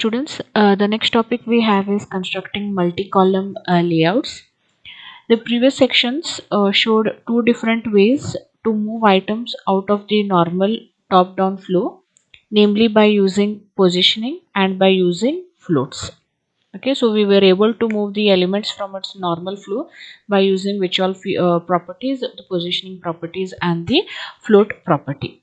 students, the next topic we have is constructing multi-column layouts. The previous sections showed two different ways to move items out of the normal top-down flow, namely by using positioning and by using floats. Okay, so we were able to move the elements from its normal flow by using which all properties, the positioning properties and the float property.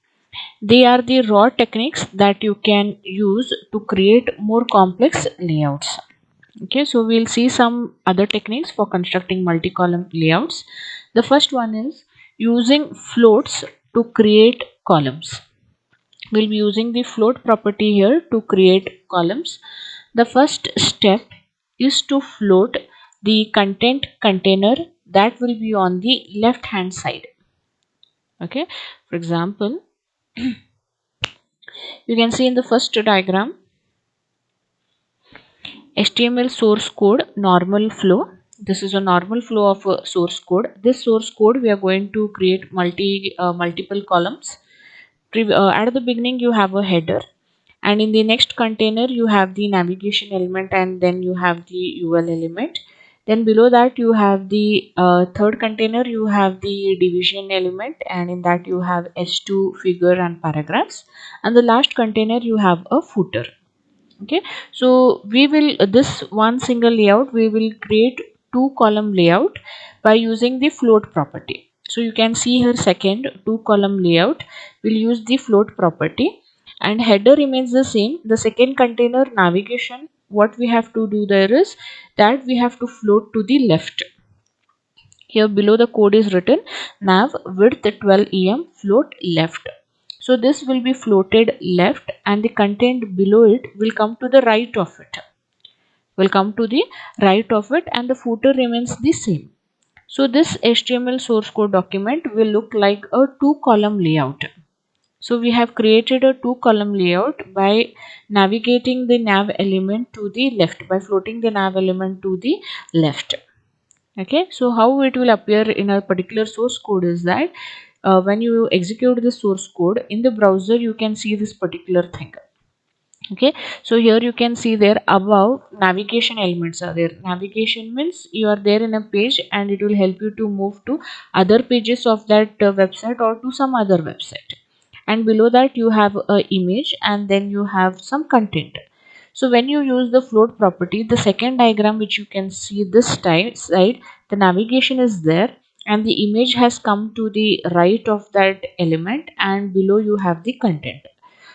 They are the raw techniques that you can use to create more complex layouts. Okay, so we'll see some other techniques for constructing multi-column layouts. The first one is using floats to create columns. We'll be using the float property here to create columns. The first step is to float the content container that will be on the left hand side. Okay, for example, you can see in the first diagram HTML source code normal flow. This is a normal flow of source code. This source code we are going to create multiple columns. At the beginning you have a header, and in the next container you have the navigation element, and then you have the UL element. Then below that you have the third container, you have the division element, and in that you have H2 figure and paragraphs, and the last container you have a footer. Okay, so we will this one single layout we will create two column layout by using the float property. So you can see here second two column layout will use the float property, and header remains the same. The second container navigation, what we have to do there is that we have to float to the left. Here below the code is written nav width 12 em float left. So this will be floated left, and the content below it will come to the right of it. Will come to the right of it, and the footer remains the same. So this HTML source code document will look like a two column layout. So we have created a two column layout by navigating the nav element to the left, by floating the nav element to the left. Okay, so how it will appear in a particular source code is that when you execute the source code in the browser, you can see this particular thing. Okay, so here you can see there above navigation elements are there. Navigation means you are there in a page and it will help you to move to other pages of that website or to some other website. And below that you have a image, and then you have some content. So when you use the float property, the second diagram which you can see this side, the navigation is there and the image has come to the right of that element, and below you have the content.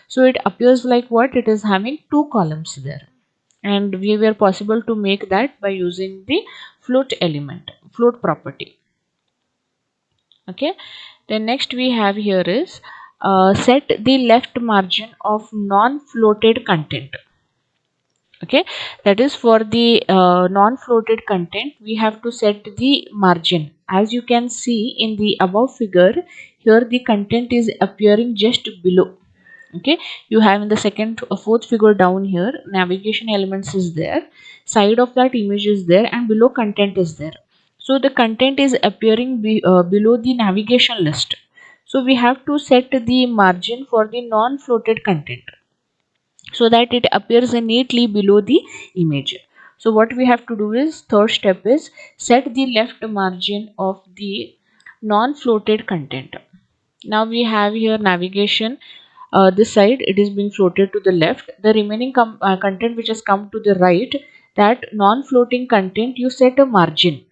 So it appears like what? It is having two columns there. And we were possible to make that by using the float element, float property. Okay. Then next we have here is set the left margin of non-floated content. Okay, that is for the non-floated content we have to set the margin. As you can see in the above figure, here the content is appearing just below. Okay, you have in the second fourth figure down here navigation elements is there, side of that image is there, and below content is there. So the content is appearing below the navigation list. So we have to set the margin for the non-floated content so that it appears neatly below the image. So what we have to do is, third step is set the left margin of the non-floated content. Now we have here navigation, this side it is being floated to the left. The remaining content which has come to the right, that non-floating content, you set a margin.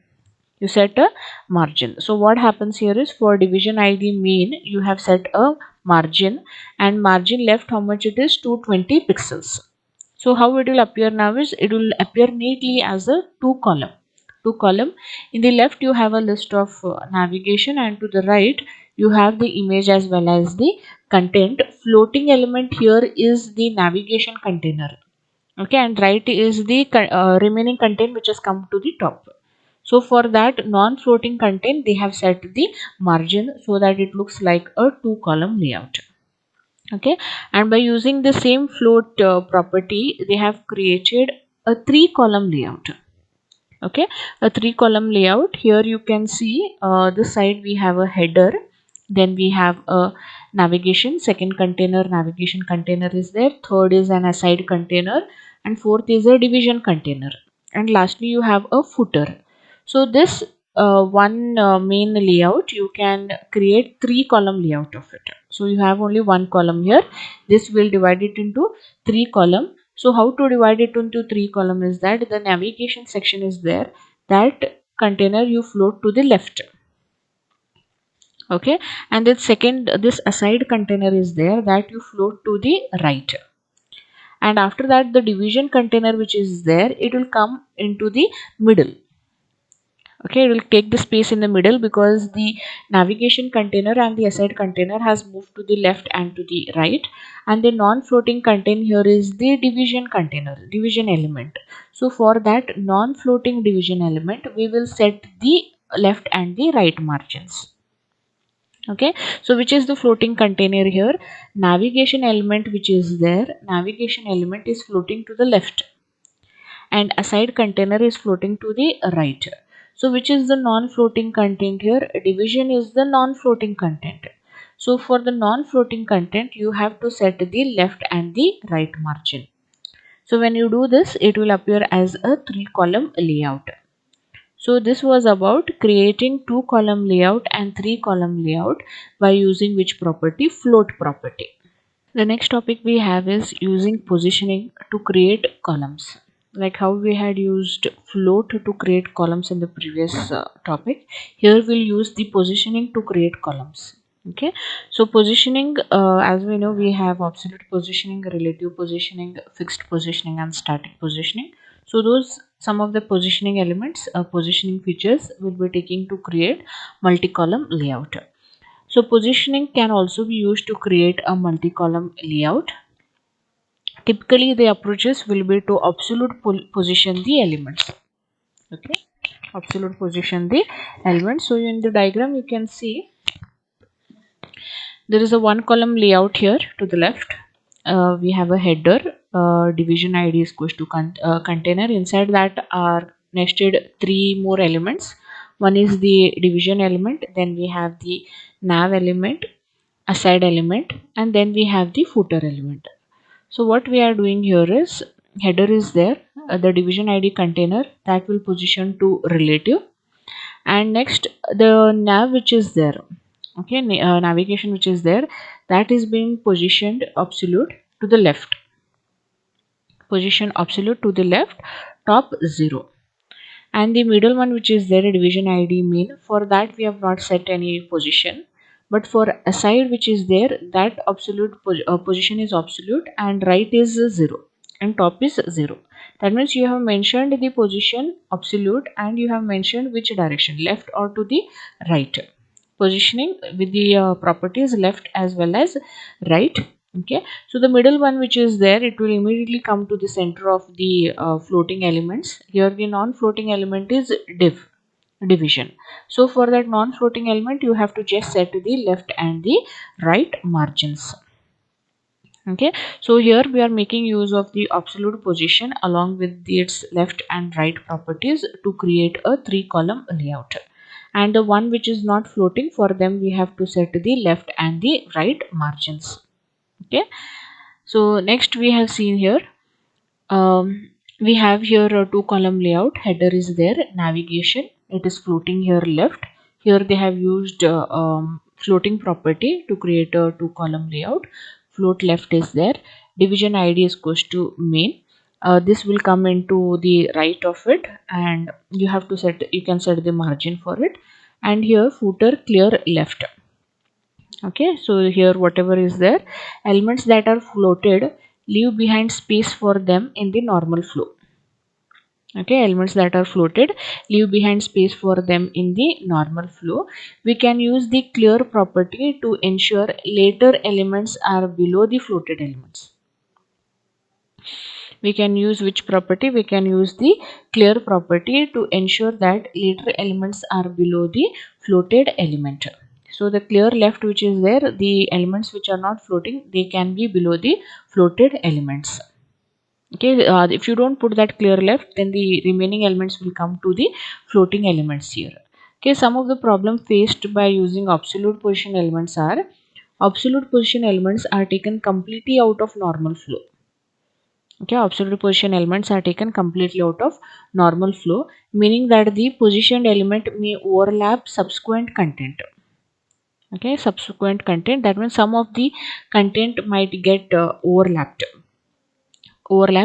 You set a margin. So what happens here is, for division ID mean you have set a margin, and margin left how much it is, 220 pixels. So how it will appear now is, it will appear neatly as a two column. In the left you have a list of navigation, and to the right you have the image as well as the content. Floating element here is the navigation container. Okay, and right is the remaining content which has come to the top. So for that non-floating content, they have set the margin so that it looks like a two column layout. Okay, and by using the same float property, they have created a three column layout. Okay, a three column layout. Here you can see this side we have a header, then we have a navigation, second container, navigation container is there, third is an aside container, and fourth is a division container, and lastly you have a footer. So this one main layout, you can create 3 column layout of it. So you have only one column here. This will divide it into 3 column. So how to divide it into 3 column is that the navigation section is there, that container you float to the left. Okay, and then second, this aside container is there, that you float to the right. And after that, the division container which is there, it will come into the middle. Okay, it will take the space in the middle because the navigation container and the aside container has moved to the left and to the right, and the non-floating container here is the division container, division element. So for that non-floating division element, we will set the left and the right margins. Okay, so which is the floating container here? Navigation element which is there, navigation element is floating to the left, and aside container is floating to the right. So which is the non-floating content here? Division is the non-floating content. So for the non-floating content, you have to set the left and the right margin. So when you do this, it will appear as a 3 column layout. So this was about creating 2 column layout and 3 column layout by using which property? Float property. The next topic we have is using positioning to create columns. Like how we had used float to create columns in the previous topic, here we'll use the positioning to create columns. Okay, so positioning, as we know, we have absolute positioning, relative positioning, fixed positioning, and static positioning. So those some of the positioning elements, positioning features will be taking to create multi-column layout. So positioning can also be used to create a multi-column layout. Typically, the approaches will be to absolute position the elements. Okay, absolute position the elements. So in the diagram, you can see there is a 1 column layout here to the left. We have a header. Division ID is equals to container. Inside that are nested 3 more elements. One is the division element. Then we have the nav element, aside element, and then we have the footer element. So what we are doing here is, header is there, the division ID container that will position to relative, and next the nav which is there. Okay, navigation which is there, that is being positioned absolute to the left, position absolute to the left, top 0. And the middle one which is there, division ID mean, for that we have not set any position. But for aside which is there, that absolute position is absolute, and right is 0 and top is 0. That means you have mentioned the position absolute, and you have mentioned which direction, left or to the right. Positioning with the properties left as well as right. Okay, so the middle one which is there, it will immediately come to the center of the floating elements. Here the non-floating element is division. So for that non-floating element, you have to just set the left and the right margins. Okay, so here we are making use of the absolute position along with its left and right properties to create a 3 column layout. And the one which is not floating, for them we have to set the left and the right margins. Okay, so next we have seen here, we have here a 2 column layout. Header is there, navigation, it is floating here left. Here they have used floating property to create a 2 column layout. Float left is there, division ID is equals to main. This will come into the right of it, and you have to set, you can set the margin for it. And here footer clear left. Okay, so here whatever is there, elements that are floated, leave behind space for them in the normal flow. Okay, elements that are floated, leave behind space for them in the normal flow. We can use the clear property to ensure later elements are below the floated elements. We can use which property? We can use the clear property to ensure that later elements are below the floated element. So the clear left which is there, the elements which are not floating, they can be below the floated elements. Okay, if you don't put that clear left, then the remaining elements will come to the floating elements here. Okay, some of the problem faced by using absolute position elements are, absolute position elements are taken completely out of normal flow. Okay, absolute position elements are taken completely out of normal flow, meaning that the positioned element may overlap subsequent content. Okay, subsequent content, that means some of the content might get overlap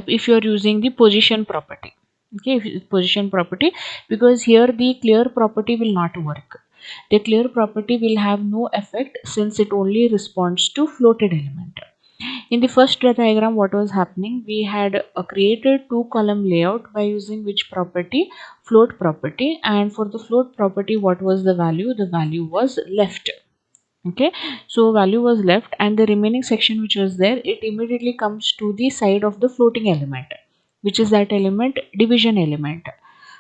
if you are using the position property. Okay, if position property, because here the clear property will not work. The clear property will have no effect since it only responds to floated element. In the first diagram, what was happening, we had created two column layout by using which property, float property, and for the float property, what was the value? The value was left. Okay, so value was left, and the remaining section which was there, it immediately comes to the side of the floating element, which is that element, division element.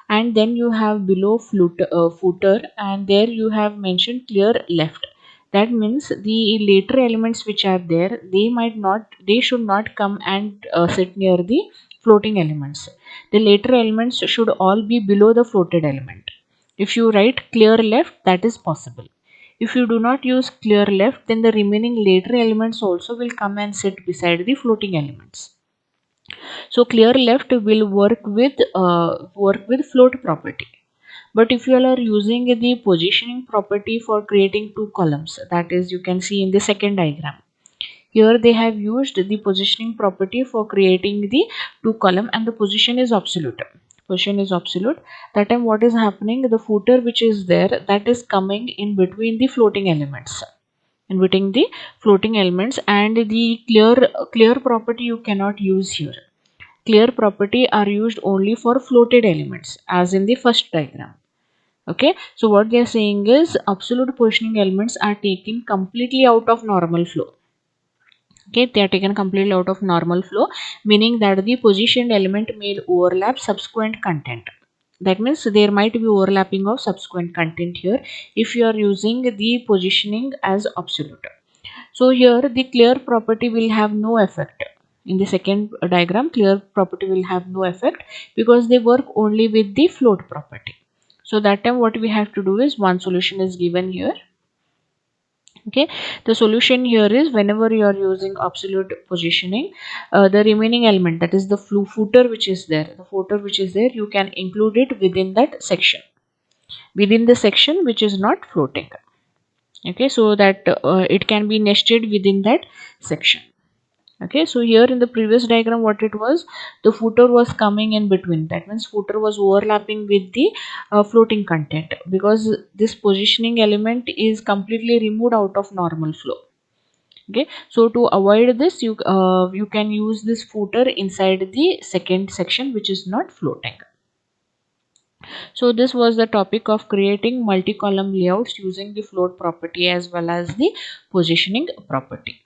And then you have below footer, and there you have mentioned clear left. That means the later elements which are there, they should not come and sit near the floating elements. The later elements should all be below the floated element. If you write clear left, that is possible. If you do not use clear left, then the remaining later elements also will come and sit beside the floating elements. So clear left will work with float property. But if you all are using the positioning property for creating two columns, that is, you can see in the second diagram. Here they have used the positioning property for creating the two column, and the position is absolute. Position is absolute. That time what is happening? The footer which is there, that is coming in between the floating elements. In between the floating elements, and the clear property you cannot use here. Clear property are used only for floated elements, as in the first diagram. Okay, so what they are saying is absolute positioning elements are taken completely out of normal flow. Okay, they are taken completely out of normal flow, meaning that the positioned element may overlap subsequent content. That means there might be overlapping of subsequent content here if you are using the positioning as absolute. So here the clear property will have no effect. In the second diagram, clear property will have no effect because they work only with the float property. So that time what we have to do is, one solution is given here. Okay, the solution here is, whenever you are using absolute positioning, the remaining element, that is the footer which is there, you can include it within that section, within the section which is not floating. Okay, so that it can be nested within that section. Okay, so here in the previous diagram, what it was, the footer was coming in between. That means footer was overlapping with the floating content, because this positioning element is completely removed out of normal flow. Okay, so to avoid this, you can use this footer inside the second section which is not floating. So this was the topic of creating multi-column layouts using the float property as well as the positioning property.